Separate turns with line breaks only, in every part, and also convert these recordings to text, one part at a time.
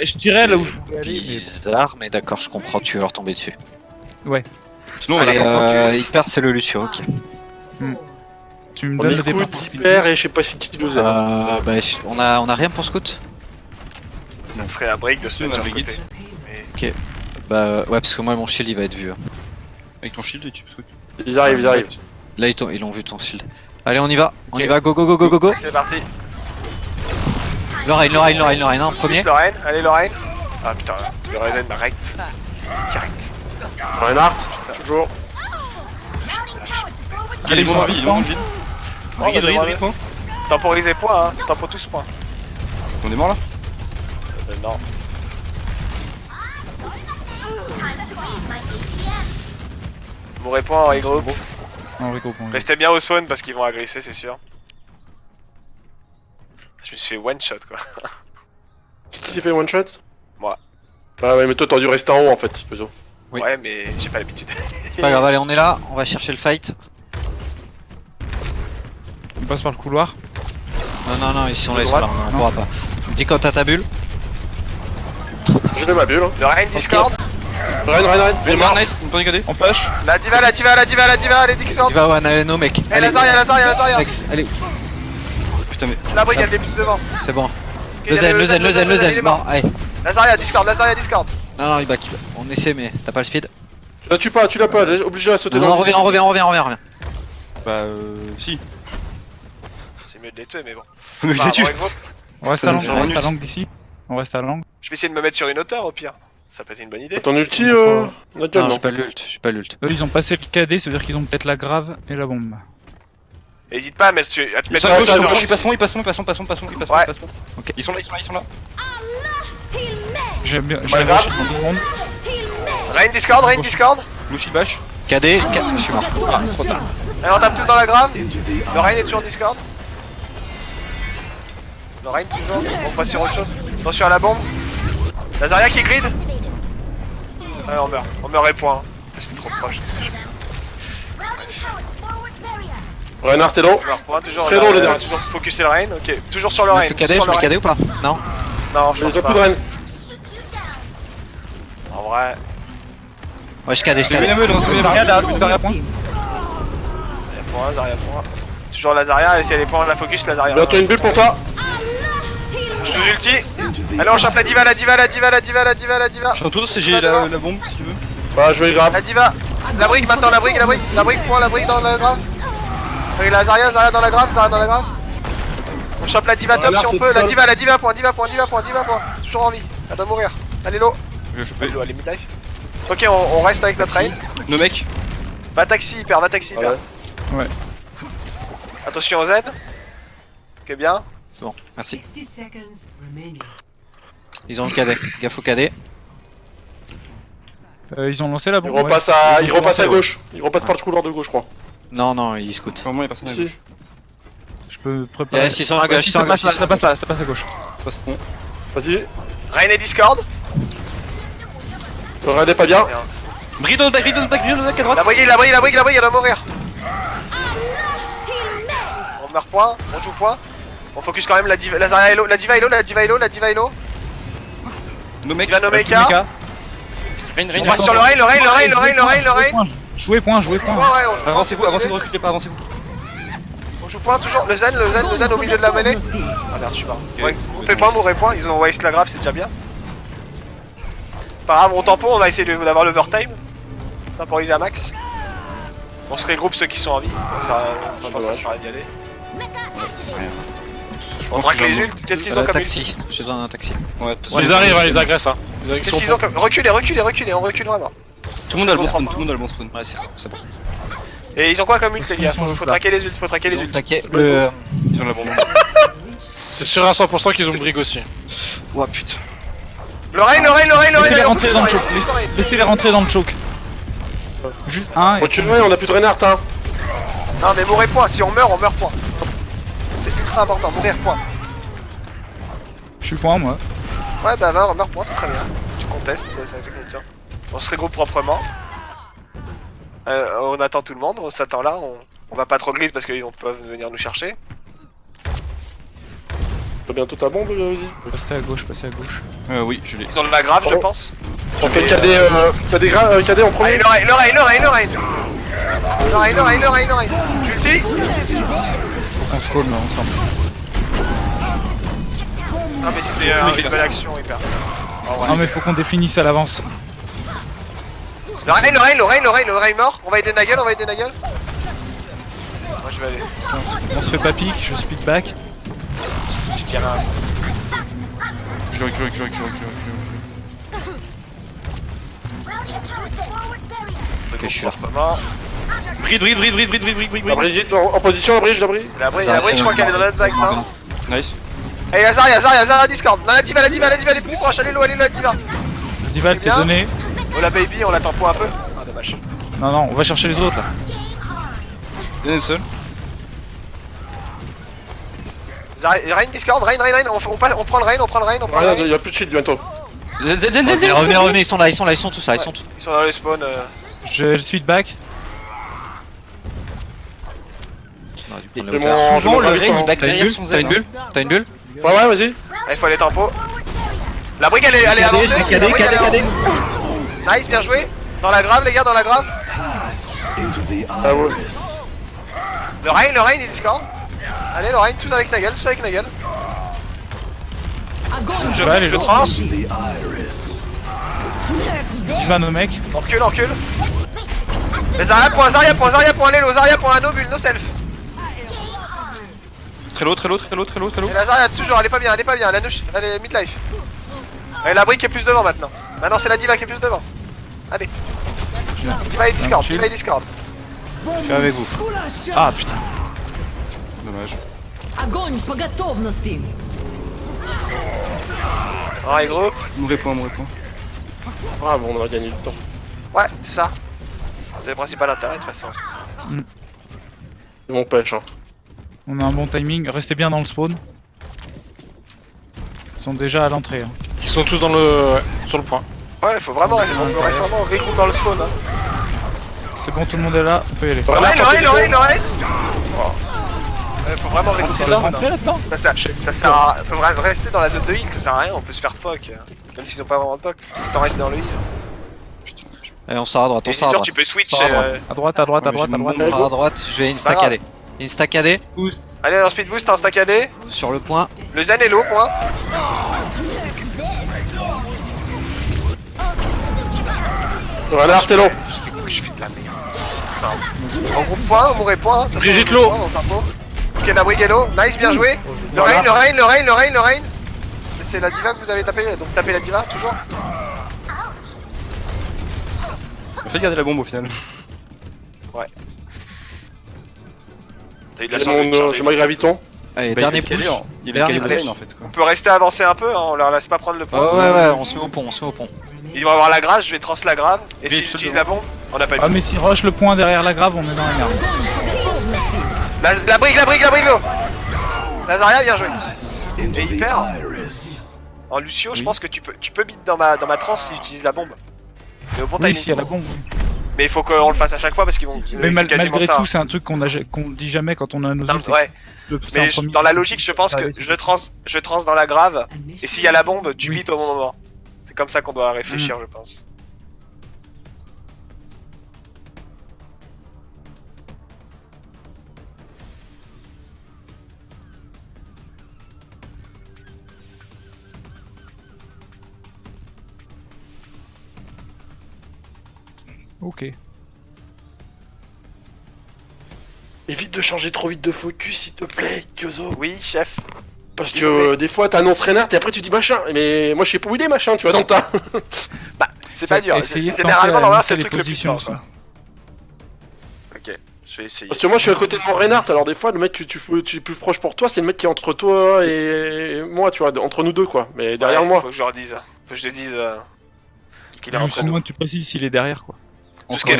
je tirais là où je voulais aller.
Bizarre, mais d'accord, je comprends, tu veux leur tomber dessus.
Ouais.
Sinon, on
C'est Hyper, c'est le Lucio, ok.
Tu me
On
donnes le départ.
écoute hyper et je sais pas si tu nous as.
Bah, on a rien pour scout.
Ça serait un break de se mettre sur le
Brigitte.
côté. Mais...
Bah, ouais, parce que moi, mon shield il va être vu. Hein.
Avec ton shield et tu peux.
Ils arrivent, ils arrivent.
Là, ils l'ont vu ton shield. Allez, on y va, on y va, go go go go go go.
C'est parti.
Lorraine, non, premier.
Plus Lorraine, allez Lorraine. Ah putain, Lorraine direct. Direct.
Reinhardt, toujours.
Il est bon en vie, il est bon en vie. Brigade, brigade, point.
Temporisez points, hein. Tempo tous points.
On est mort là?
Non. Mourrez point en regroupe.
Non, regroupe.
Restez bien au spawn parce qu'ils vont agresser, c'est sûr. Je me suis fait one shot quoi.
Qui s'est fait one shot?
Moi.
Ah ouais, mais toi t'aurais dû rester en haut en fait, plutôt.
Oui.
Ouais, mais j'ai pas l'habitude.
C'est pas grave, allez, on est là, on va chercher le fight.
On passe par le couloir.
Non, ils sont là, on pourra pas. Dis quand t'as ta bulle.
J'ai ma bulle. Hein.
Lorraine Discord.
Reine,
Bien mort, nice, on peut regarder.
On push.
La diva, allez Discord.
Tu vas One, allez, no mec.
Eh Lazaria.
Next, allez,
Putain, mais.
C'est la brique, elle est plus devant.
c'est bon.
Ok,
Le zen,
il est mort.
mort, allez.
Lazaria Discord.
Non, il back. On essaie, mais t'as pas le speed.
Tu la tues pas, tu l'as pas, elle est obligée à sauter
Non,
dans
on revient.
Bah, si.
C'est mieux de les tuer, mais bon.
Mais je
Bah,
les tue.
en regroupe.
On reste à l'angle,
J'en
on reste
ai
à
eu.
l'angle d'ici. On reste à l'angle.
Je vais essayer de me mettre sur une hauteur au pire. Ça peut être une bonne idée.
Ton ulti, Nigel,
Non,
non.
j'ai pas l'ult.
Eux, ils ont passé le KD, ça veut dire qu'ils ont peut-être la grave et la bombe.
Hésite pas à, te
Ils
mettre
sont à gauche,
sur
ils passent pont.
Ouais.
Ok.
Ils sont là.
J'aime bien.
Pas grave.
Tout le monde.
Rain Discord.
Louchi bash.
KD, je suis mort.
Ah, trop tard.
Allez, on tape tous dans la grave. Lorraine est toujours Discord. Lorraine toujours. On passe sur autre chose. Attention à la bombe. Lazaria qui grid. Allez, on meurt et point. C'est trop proche.
Reinhardt est long.
On meurt point, toujours.
Très long, les derniers.
Toujours focuser Lorraine. Ok, toujours sur Lorraine.
Le KD, je mets le KD ou pas? Non.
Non, je
Ils
pense
ont plus de
pas.
reine.
En vrai,
Ouais, je KD.
Il y a une
Zaria là, Zaria point.
Zaria point. Toujours Lazaria, et si elle est point, la focus Lazaria.
Bientôt une bulle pour toi.
Je touche ulti. Allez, on chope la diva.
Je suis en tous, j'ai la bombe si tu veux.
Bah, je vais grave.
La diva. La brique maintenant, la brique, point, la brique dans la grave. Avec la Zaria dans la grave. On chope la diva top si on peut. La diva, point. Toujours en vie. Elle doit mourir. Allez, l'eau.
Je vais choper.
Elle est mid-life. Ok, on reste avec notre rain.
Nos mecs.
Va taxi hyper.
Ouais.
Attention au Z. Ok, bien.
C'est bon, merci.
60 seconds remaining.
Ils ont le KD. Gaffe au KD.
Ils ont lancé la
Il
bombe.
repasse
ouais.
à,
Ils
il
ont
repasse
lancé,
à gauche. Il repasse par le couloir de gauche, je crois.
Non, il scout.
Vraiment, il y a personne à
Si.
gauche.
Je peux préparer.
Yes, ils sont à gauche,
Si,
ils sont à gauche.
ça passe là, ça passe à gauche.
Passe pont.
Vas-y.
Rain et Discord.
Reine est pas bien.
Bride on back à droite.
La brique, elle doit mourir. On meurt point, on joue point. On focus quand même la diva, la diva est low.
Nos mecs.
Diva no mecha.
Rain.
On passe sur le rain.
Jouez point.
Ouais, on joue.
Avancez-vous, ne reculez pas, avancez-vous.
On joue point toujours. Le zen au milieu de la mêlée. Ah merde, je suis mort. Ouais, coupez point, mourrez point. Ils ont waste la grave, c'est déjà bien. Pas grave, on tampon, on va essayer d'avoir l'overtime. Temporiser à max. On se regroupe ceux qui sont en vie. Je pense que ça sera d'y aller. On traque les ults. Qu'est-ce qu'ils ont comme ult?
Taxi, je te donne un taxi.
Ouais,
Ils arrivent, ils agressent. Hein.
Qu'est-ce qu'ils ont comme... Reculez, on recule vraiment.
tout le monde a le bon spawn,
Ouais, c'est bon.
Et ils ont quoi comme ult les gars?
Ils sont
Faut traquer les ults,
Ils ont taqué le.
Ils ont la bombe.
C'est sûr à 100% qu'ils ont brig aussi.
Oh putain.
Lorraine.
Laissez-les rentrer dans le choke. Laissez-les rentrer dans le choke. Juste un. Et...
Reculez, on a plus de Reinhardt, hein.
Non mais mourrez point, si on meurt point. C'est ultra important, mourir point.
Je suis point moi.
Ouais bah va, meurt point, c'est très bien. Tu contestes, ça fait combien? On se regroupe proprement. On attend tout le monde, on s'attend là, on va pas trop grid parce qu'ils peuvent venir nous chercher.
T'as bientôt ta bombe, vas-y.
Passez à gauche, passez à gauche.
Oui, je l'ai.
Ils ont de la grave, je pense.
On fait KD en premier.
Allez, le rain, le rain, le rain, le rain. Le rain, le rain, le rain, le rain. Tu le sais?
Faut qu'on se calme ensemble.
Ah, mais c'était une belle action, hyper.
Non mais faut qu'on définisse à l'avance.
Le rain, le rain, le rain, le rain, le rain mort. On va aider Nagel, on va aider Nagel. Moi je vais aller.
On se fait pas pique, je speed back.
Je tire un.
Ok, je suis là.
Bride.
La Brigitte en position, la Brigitte, la Brigitte.
La bride, je crois qu'elle est dans notre vague, non?
Nice.
Hey, Zarya, Discord. Non, la diva, elle est plus proche. Allez, la diva.
Dival c'est
bien.
donné.
Oh, la baby, on la tempo un peu. Ah, dommage.
Non, on va chercher les autres là.
Il y en a une seule.
Rain, Discord, Rain. On prend le Rain, on prend le
Rien,
Rain.
y'a plus de shield bientôt.
Revenez, ils sont là, ils sont tous là, ils sont tous.
Ils sont dans le spawn.
Je speed back.
Souvent le raid il back
T'as une
derrière
bulle
son zen. T'as une bulle?
Ouais, vas-y.
Il faut aller tempo. La brigue elle est avancée.
KD.
Nice, bien joué. Dans la grave, les gars, dans la grave.
Ah ouais.
Le Rain, il Discord. Allez, le Rain, tous avec Nagel. Je trans.
Diva nos mecs.
On recule. Mais Zarya pour un Lelo, Zarya pour un no bulle, no self.
Très low.
Et la Zarya toujours, elle est pas bien, la nouche, elle est midlife. Et la brique est plus devant maintenant. Maintenant c'est la diva qui est plus devant. Allez. Diva et Discord.
Je suis avec vous.
Ah putain.
Dommage.
Огонь по готовности!
Alright groupe.
Mon point.
Ah bon, on a gagné du temps.
Ouais, c'est ça. C'est le principal intérêt de toute façon.
C'est mon pêche, hein.
On a un bon timing, restez bien dans le spawn. Ils sont déjà à l'entrée. Hein.
Ils sont tous sur le point.
Ouais, faut vraiment rester regroupe dans le spawn. Hein.
C'est bon, tout le monde est là, on peut y aller.
Le Rain. Faut vraiment regrouper
On
dans
va
le
rentrer
spawn.
là-dedans.
Ça sert à... Faut rester dans la zone de heal, ça sert à rien, on peut se faire poke. Même s'ils ont pas vraiment de poke, autant rester dans le heal.
Allez, on sort à droite,
Et sinon, tu peux switch.
À droite.
On part à droite, je vais insta KD. Insta KD,
Allez, dans speed boost, en stack AD.
sur le point.
Le zen est low, point.
Renard, t'es long.
Je fais de la merde. En groupe point, on mourrait point.
Brigitte low.
Ok, la brigue est low. Nice, bien joué. Le Rain. C'est la diva que vous avez tapé, donc tapez la diva, toujours.
Fais garder la bombe au final.
Ouais. T'as eu de la chance.
J'ai ma graviton.
Allez, dernier push.
Il est
Dernier
calé
push.
en fait quoi.
On peut rester avancé un peu, hein, on leur laisse pas prendre le point.
Ouais, on se met au pont,
Ils vont avoir la grave, je vais trans la grave. Et
Oui,
s'ils utilisent la bombe, on a pas eu.
Ah mais si rush le point derrière la grave, on est dans la merde.
La brigue low. La Zarya, bien joué. Et hyper. En Lucio, je pense que tu peux beat dans ma transe s'ils utilisent la bombe. Mais au bon
Oui,
timing.
si y a la bombe.
Mais il faut qu'on le fasse à chaque fois parce qu'ils vont.
Mais
c'est quasiment
malgré
ça.
tout, c'est un truc qu'on dit jamais quand on a nos ults.
Ouais.
C'est
Mais
un premier-
dans la logique, je pense que je trans dans la grave. Et s'il y a la bombe, tu
Oui.
beat au bon moment. C'est comme ça qu'on doit réfléchir, je pense.
Ok.
Évite de changer trop vite de focus, s'il te plaît, Kyozo.
Oui, chef.
Parce que des fois, t'annonces Reinhardt et après tu dis machin. Mais moi, je sais pas où il est, machin, tu vois, dans le tas.
C'est pas dur.
Essayez de
Généralement,
penser à
dans c'est le
lisser
truc
les
le plus
positions
fort.
aussi.
Ok, je vais essayer.
Parce que moi, je suis à côté de mon Reinhardt, alors des fois, le mec que tu es plus proche pour toi, c'est le mec qui est entre toi et moi, tu vois, entre nous deux, quoi. Mais derrière
Ouais,
moi.
Faut que je leur dise. Faut que je te dise qu'il est
Juste
entre
au
nous.
moins tu précises s'il est derrière quoi.
Tout ce qui est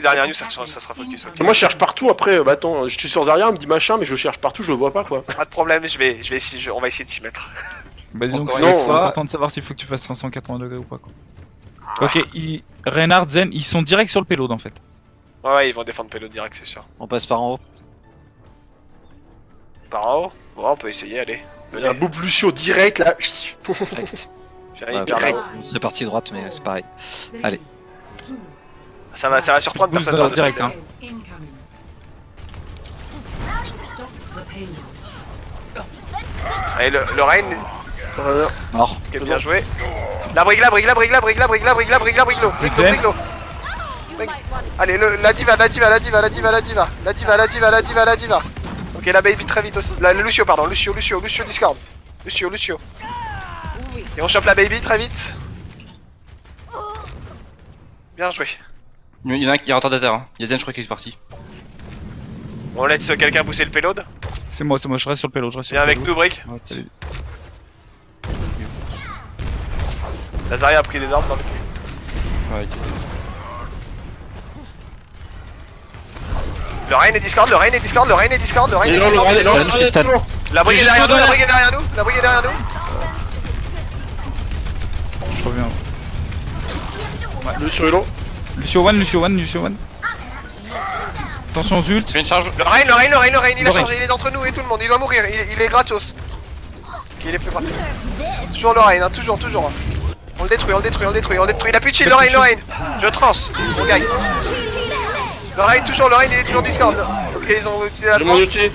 derrière nous, ça sera focus. Ok.
Moi, je cherche partout après. Bah attends, je suis sur Zarya, il me dit machin, mais je cherche partout, je le vois pas, quoi.
Pas de problème, je vais essayer, on va essayer de s'y mettre.
Bah disons que
Encore
c'est
une fois-
important de savoir s'il faut que tu fasses 580 degrés ou pas quoi. Ok, Reinhardt, Zen, ils sont directs sur le payload en fait.
Ouais, ils vont défendre Pelo direct, c'est sûr.
On passe par en haut.
Par en haut. Bon, on peut essayer, allez.
Il y a un bouffe Lucio direct là.
J'arrive
Ouais,
vers là-haut.
c'est parti droite, mais c'est pareil. Allez.
Ça va surprendre,
Boost
personne sur le
direct,
site.
hein.
Allez, le Rain,
Mort.
qui est bien joué. La brigue, l'eau. Allez, la diva. Ok, la baby très vite aussi. Le Lucio, pardon. Lucio Discord. Lucio. Et on chope la baby très vite. Bien joué.
Il y en a un qui est retardateur. Hein. Yazen, je crois qu'il est parti.
On laisse quelqu'un pousser le payload.
C'est moi, je reste sur le pélo,
Viens avec nous, Brick.
Allez.
La Zarya a pris des armes dans le cul.
Ouais,
Le Rain est Discord.
Et non, le Rain,
Stun, je suis stun.
La brigue est derrière nous.
Je reviens.
Lucio est low.
Lucio One. Attention aux ult.
Tu fais une charge.
Le Rain, il a
Le
changé, il est d'entre nous et tout le monde, il doit mourir, il est gratos. Ok, il est plus gratos. Toujours le Rain, hein, toujours. On le détruit, il a plus de shield, le Rain. Je trans, on gagne. Le Rain, il est toujours Discord. Ok, ils ont utilisé la
J'ai mon
trans.
ulti.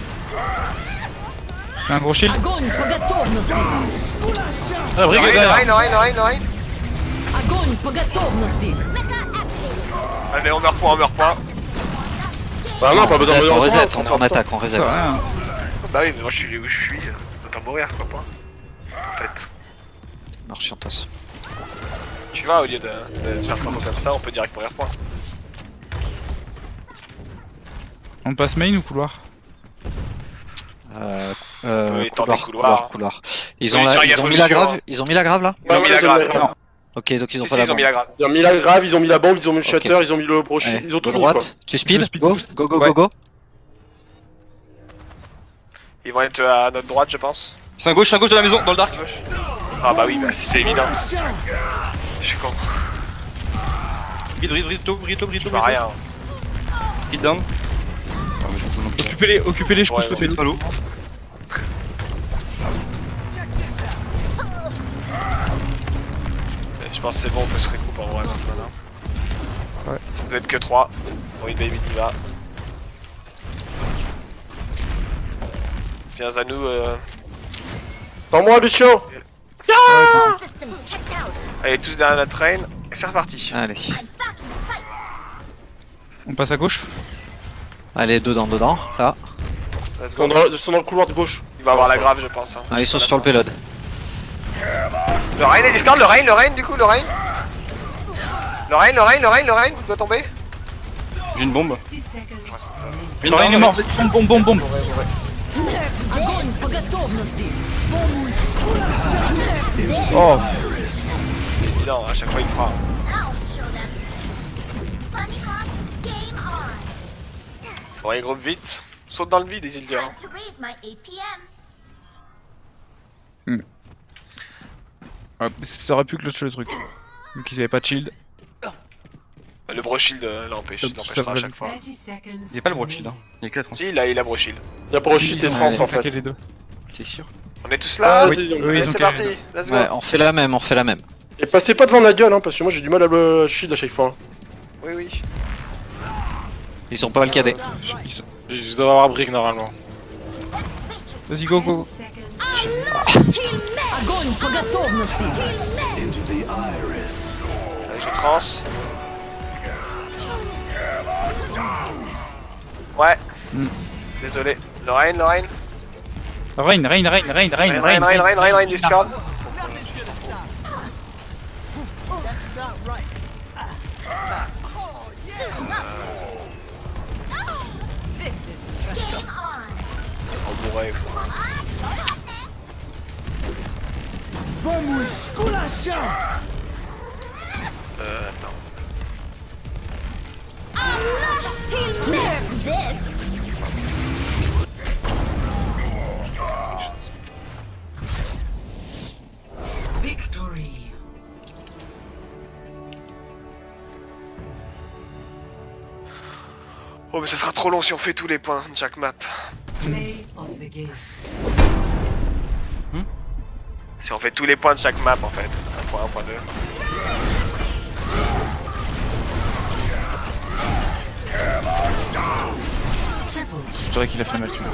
Fais un gros shield.
Огонь по готовности!
La brigue est derrière.
Le Rain.
Огонь по готовности!
Allez, on meurt point.
Bah non, pas besoin de
On reset,
on
on attaque, on reset.
Ça va, hein.
Bah oui, mais moi je suis où je suis, je peux pas mourir, quoi, point. En fait.
Marchiantos.
Tu vois, au lieu de se faire prendre comme ça, on peut direct mourir point.
On passe main ou couloir?
Oui, tenter
Couloir.
Oui,
Ils ont mis la grave, ils ont mis la grave là?
Ils ont mis la grave.
Ok, donc ils ont
Si,
pas
si,
la
ils ont mis la grave.
Ils ont mis la grave, ils ont mis la bombe, ils ont mis le
Ok.
shutter, ils ont mis le brochet,
Ouais.
ils ont tout mis
Droite, tu speed,
Je speed
go,
boost.
go.
Ouais.
Ils vont être à notre droite, je pense.
C'est un gauche de la maison, dans le dark.
Ah bah oui, bah c'est évident. Je suis con.
Brito.
Je vois rien.
Hit down. Ah, mais je peux non plus.
Occupez-les, je pousse
Ouais,
le pélo.
Allô.
Je pense que c'est bon, on peut se recouper en vrai maintenant.
Ouais.
Vous êtes que 3. Bon, une baby diva. Viens à nous.
Par moi, Lucio.
Allez, tous derrière la train. Et c'est reparti.
Allez.
On passe à gauche.
Allez, dedans, là.
Let's
Ils
go.
sont dans le couloir de gauche.
Il va avoir la grave, je pense. Hein.
Ah, ils sont sur le payload.
Le Rain est Discord, le Rain, du coup, le Rain. Le Rain doit tomber.
J'ai une bombe.
Le Rain est mort. Bombe.
Огонь по готовности!
Oh,
Évident, à chaque fois il fera. Faudrait groupe vite. Saute dans le vide, ils diront.
ah, ça aurait pu clutch le truc. Donc ils avaient pas de shield.
Le broshield l'empêchera à chaque fois.
Il y a pas le broadshield. Hein. Il y a que la trans.
Si, il a broshield.
Il y a brochet et trans en
Attaquer
fait.
les deux.
T'es sûr?
On est tous là.
Ah,
oui,
c'est-
oui,
Allez,
ils ont
c'est
carré
parti.
les
Let's go.
Ouais, on fait la même.
Et passez pas devant la gueule, hein, parce que moi j'ai du mal à le shield à chaque fois.
Oui.
Ils ont pas le cadet.
Ils sont-
Je dois avoir brick normalement.
Vas-y, go.
Огонь по готовности!
Allez, je trans. Ouais. Désolé. Le Rain. Rain, Discord. On mourrait. Attends. Oh mais ça sera trop long si on fait tous les points, Jack Map. Si on fait tous les points de chaque map en fait. 1.1, 1.2.
Je dirais qu'il a fait mal celui-là.